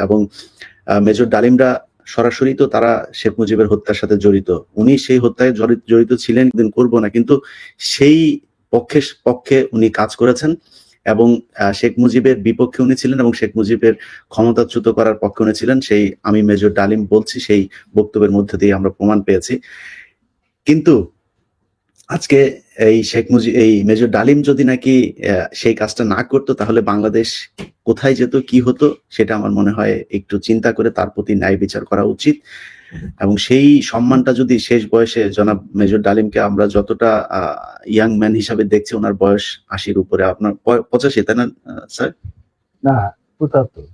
এবং মেজর ডালিমরা সরাসরি তো তারা শেখ মুজিবের হত্যার সাথে জড়িত। উনি সেই হত্যায় জড়িত ছিলেন, দিন করব না, কিন্তু সেই পক্ষে উনি কাজ করেছেন এবং শেখ মুজিবের বিপক্ষে উনি ছিলেন এবং শেখ মুজিবের ক্ষমতাচ্যুত করার পক্ষে উনি ছিলেন। সেই আমি মেজর ডালিম বলছি, সেই বক্তব্যের মধ্যে দিয়ে আমরা প্রমাণ পেয়েছি। কিন্তু আজকে এই মেজর ডালিম যদি নাকি সেই কাজটা না করতো, তাহলে বাংলাদেশ কোথায় যেত, কি হতো, সেটা আমার মনে হয় একটু চিন্তা করে তার প্রতি ন্যায় বিচার করা উচিত। এবং সেই সম্মানটা যদি শেষ বয়সে জনাব মেজর ডালিমকে আমরা যতটা ইয়াং ম্যান হিসাবে দেখছি, ওনার বয়স 80-র উপরে, আপনার 85 তাই না স্যার? না, 75।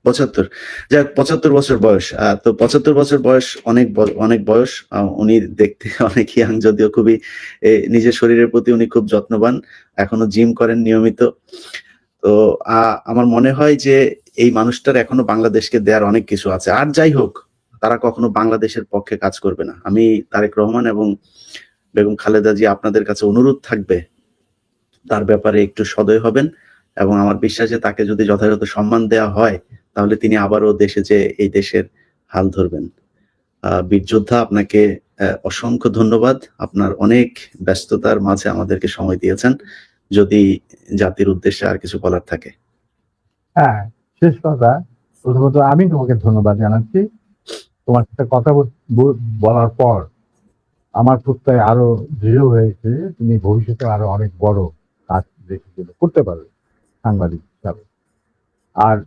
75, যাক 75 বছর বয়স। তো 75 বছর বয়স অনেক বয়স। উনি দেখতে অনেক ইয়াং, যদিও খুবই নিজের শরীরের প্রতি উনি খুব যত্নবান, এখনো জিম করেন নিয়মিত। তো আমার মনে হয় যে এই মানুষটার এখনো বাংলাদেশকে দেওয়ার অনেক কিছু আছে। আর যাই হোক, তারা কখনো বাংলাদেশের পক্ষে কাজ করবে না। আমি তারেক রহমান এবং বেগম খালেদা জি, আপনাদের কাছে অনুরোধ থাকবে তার ব্যাপারে একটু সদয় হবেন, এবং আমার বিশ্বাস যে তাকে যদি যথাযথ সম্মান দেওয়া হয়, তাহলে তিনি আবারও দেশে যে এই দেশের হাল ধরবেন। বীর যোদ্ধা, আপনাকে অসংখ্য ধন্যবাদ। আপনার অনেক ব্যস্ততার মাঝে আমাদেরকে সময় দিয়েছেন। যদি জাতির উদ্দেশ্যে আর কিছু বলার থাকে। হ্যাঁ, শেষ কথা, প্রথমত আমি তোমাকে ধন্যবাদ জানাচ্ছি। তোমার সাথে কথা বলার পর আমার প্রত্যয় আরো দৃঢ় হয়েছে, তুমি ভবিষ্যতে আরো অনেক বড় কাজ দেশের জন্য করতে পারবে সাংবাদিক হিসাবে। আর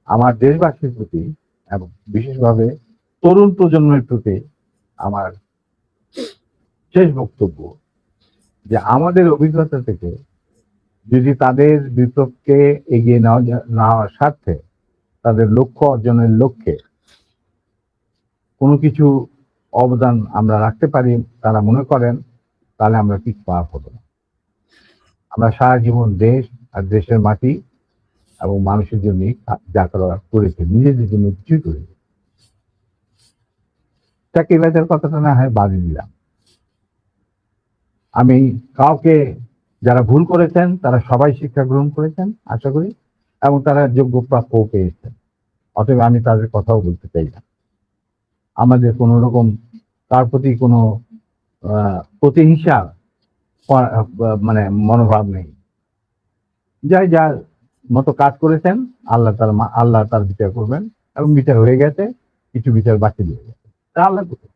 আমার দেশবাসীর প্রতি এবং বিশেষভাবে তরুণ প্রজন্মের প্রতি আমার শেষ বক্তব্য, যে আমাদের অভিজ্ঞতা থেকে যদি তাদের বিপক্ষে এগিয়ে নেওয়ার স্বার্থে, তাদের লক্ষ্য অর্জনের লক্ষ্যে কোনো কিছু অবদান আমরা রাখতে পারি, তারা মনে করেন, তাহলে আমরা পিছ পা হব না। আমরা সারা জীবন দেশ আর দেশের মাটি এবং মানুষের জন্য যা করা করেছে, নিজেদের জন্য কিছুই করেছে। চাকরিবাজার কথাটা না হয় বাদে দিলাম। আমি কাউকে, যারা ভুল করেছেন তারা সবাই শিক্ষা গ্রহণ করেছেন আশা করি, এবং তারা যোগ্য প্রাপ্য পেয়েছেন। অতএব আমি তাদের কথাও বলতে চাই না। আমাদের কোন রকম তার প্রতি কোনো প্রতিহিংসা মানে মনোভাব নেই। যার মতো কাজ করেছেন, আল্লাহ তার বিচার করবেন, এবং বিচার হয়ে গেছে, কিছু বিচার বাকি দিয়ে গেছে, তা আল্লাহ করবেন।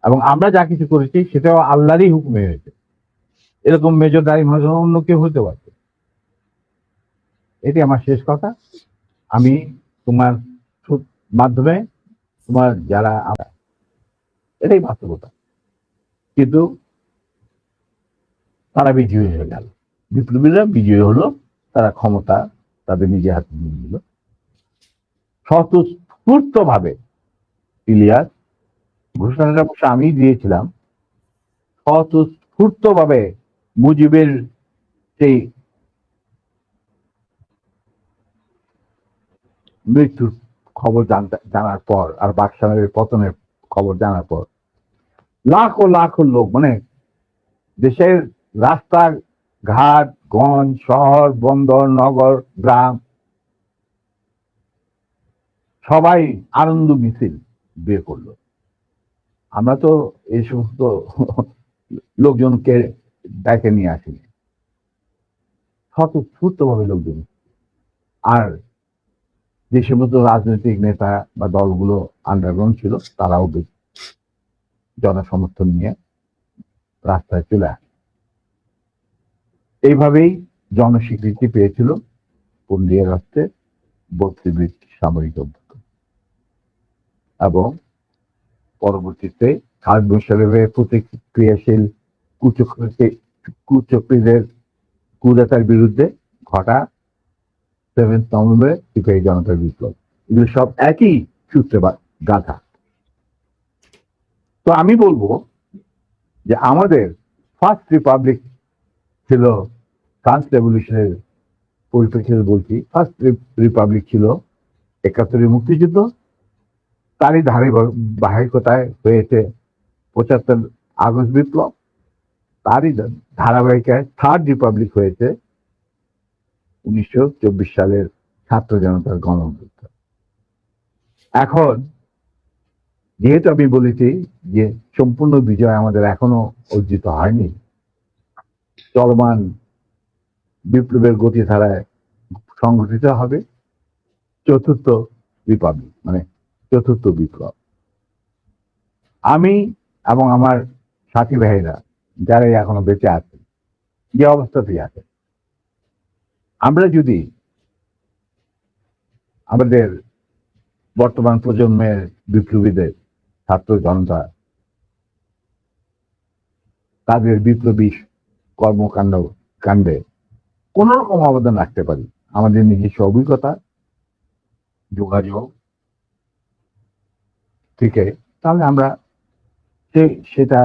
এবং আমরা যা কিছু করেছি সেটাও আল্লাহরই হুকুমে হয়েছে। এরকম মেজর ডালিম হয়তো অন্য কেউ হতে পারত। এটি আমার শেষ কথা। আমি তোমার মাধ্যমে তোমার যারা, এটাই বাস্তবতা। কিন্তু তারা বিজয়ী হয়ে গেল, বিপ্লবীরা বিজয়ী হলো, তারা ক্ষমতা তাদের নিজে হাতে নিয়ে নিল স্বতঃস্ফূর্ত ভাবে। ইলিয়াস, ঘোষণাটা আমি দিয়েছিলাম স্বতঃস্ফূর্ত ভাবে। মুজিবের সেই মৃত্যুর খবর জানার পর আর বাকশালের পতনের খবর জানার পর লাখো লাখো লোক, মানে দেশের রাস্তা ঘাট, গঞ্জ, শহর, বন্দর, নগর, গ্রাম, সবাই আনন্দ মিছিল বের করলো। আমরা তো এই সমস্ত লোকজনকে ডেকে নিয়ে আসিনি, স্বতঃস্ফূর্ত ভাবে লোকজন। আর যে সমস্ত রাজনৈতিক নেতা বা দলগুলো আন্ডারগ্রাউন্ড ছিল, তারাও জনসমর্থন নিয়ে রাস্তায় চলে আসে। এইভাবেই জনস্বীকৃতি পেয়েছিল পন্ডিয়া রাষ্ট্রের 32 সামরিক অভ্যুত্থান। এবং পরবর্তীতে খালেদ মোশাররফের প্রতিক্রিয়াশীল কুচক্রীদের কুদাতার বিরুদ্ধে ঘটা 7 নভেম্বরে সিপাহী জনতার বিপ্লব, এগুলো সব একই সূত্রে গাথা। তো আমি বলবো যে আমাদের ফার্স্ট রিপাবলিক ছিল, ফ্রান্স রেভলিউশনের পরিপ্রেক্ষিতে বলছি, ফার্স্ট রিপাবলিক ছিল 71 মুক্তিযুদ্ধ, তারই ধারাবাহিকতায় হয়েছে 75 আগস্ট বিপ্লব, তারই ধারাবাহিকায় থার্ড রিপাবলিক হয়েছে 1924 সালের ছাত্র জনতার গণ অভ্যুত্থান। এখন যেহেতু আমি বলেছি যে সম্পূর্ণ বিজয় আমাদের এখনো অর্জিত হয়নি, চলমান বিপ্লবের গতিধারায় সংঘটিত হবে চতুর্থ রিপাবলিক, মানে চতুর্থ বিপ্লব। আমি এবং আমার সাথী ভাইরা যারা এখনো বেঁচে আছে, যে অবস্থাতেই আছে, আমরা যদি আমাদের বর্তমান প্রজন্মের বিপ্লবীদের, ছাত্র জনতা, তাদের বিপ্লবী কাণ্ডে কোন রকম অবদান রাখতে পারি, আমাদের নিজস্ব অভিজ্ঞতা, যোগাযোগ থেকে, তাহলে আমরা সেটা